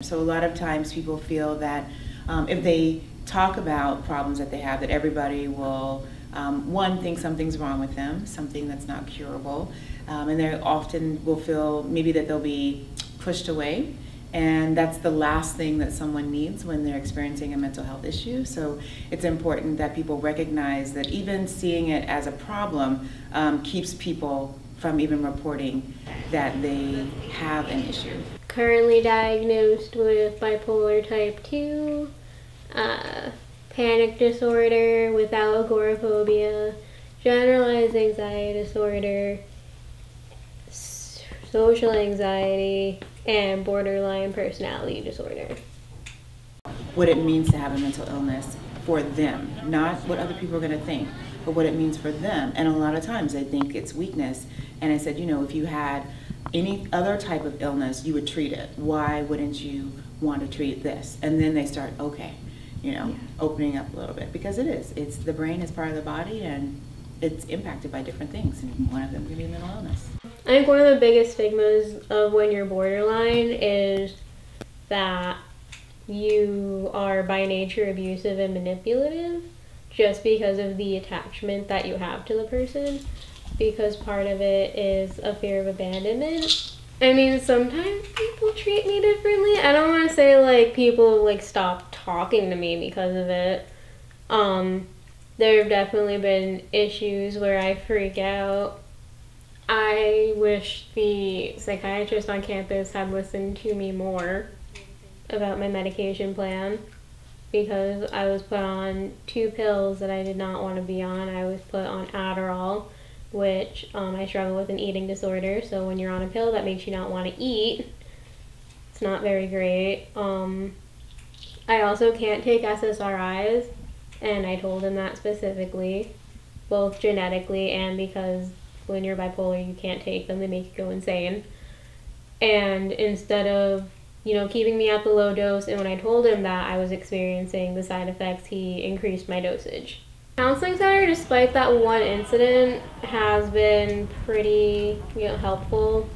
So a lot of times people feel that if they talk about problems that they have, that everybody will, one, think something's wrong with them, something that's not curable, and they often will feel maybe that they'll be pushed away, and that's the last thing that someone needs when they're experiencing a mental health issue. So it's important that people recognize that even seeing it as a problem keeps people from even reporting that they have an issue. Currently diagnosed with bipolar type 2, panic disorder without agoraphobia, generalized anxiety disorder, social anxiety, and borderline personality disorder. What it means to have a mental illness for them, not what other people are going to think, but what it means for them. And a lot of times they think it's weakness. And I said, you know, if you had any other type of illness, you would treat it. Why wouldn't you want to treat this? And then they start, okay, you know, opening up a little bit, because it is. It's the brain is part of the body, and it's impacted by different things, and one of them could be mental illness. I think one of the biggest stigmas of when you're borderline is that you are by nature abusive and manipulative just because of the attachment that you have to the person, because part of it is a fear of abandonment. I mean, sometimes people treat me differently. I don't want to say like people like stop talking to me because of it. There have definitely been issues where I freak out. I wish the psychiatrist on campus had listened to me more about my medication plan, because I was put on 2 pills that I did not want to be on. I was put on Adderall, which I struggle with an eating disorder, so when you're on a pill that makes you not want to eat, it's not very great. I also can't take SSRIs, and I told him that specifically, both genetically and because when you're bipolar you can't take them, they make you go insane. And instead of, you know, keeping me at the low dose, and when I told him that I was experiencing the side effects, he increased my dosage. Counseling center, despite that one incident, has been pretty, you know, helpful.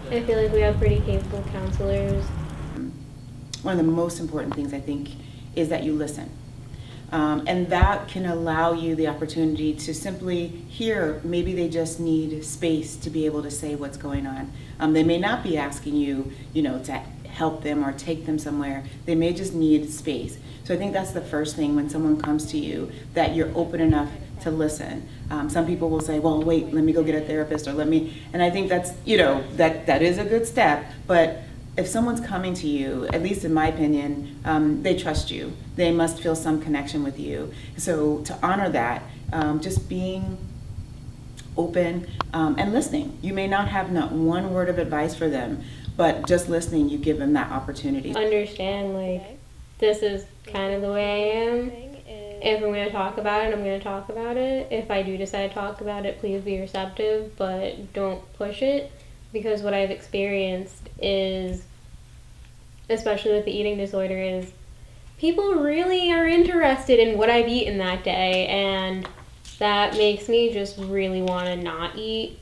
I feel like we have pretty capable counselors. One of the most important things, I think, is that you listen. And that can allow you the opportunity to simply hear. Maybe they just need space to be able to say what's going on. They may not be asking you, you know, to help them or take them somewhere. They may just need space. So I think that's the first thing when someone comes to you, that you're open enough to listen. Some people will say, well, wait, let me go get a therapist, or and I think that's, you know, that is a good step. But if someone's coming to you, at least in my opinion, they trust you. They must feel some connection with you. So to honor that, just being open and listening. You may not have not one word of advice for them, but just listening, you give them that opportunity. Understand, like, this is kind of the way I am. If I'm going to talk about it, I'm going to talk about it. If I do decide to talk about it, please be receptive, but don't push it. Because what I've experienced is, especially with the eating disorder, is people really are interested in what I've eaten that day, and that makes me just really want to not eat.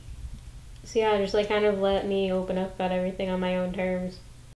So yeah, just like kind of let me open up about everything on my own terms.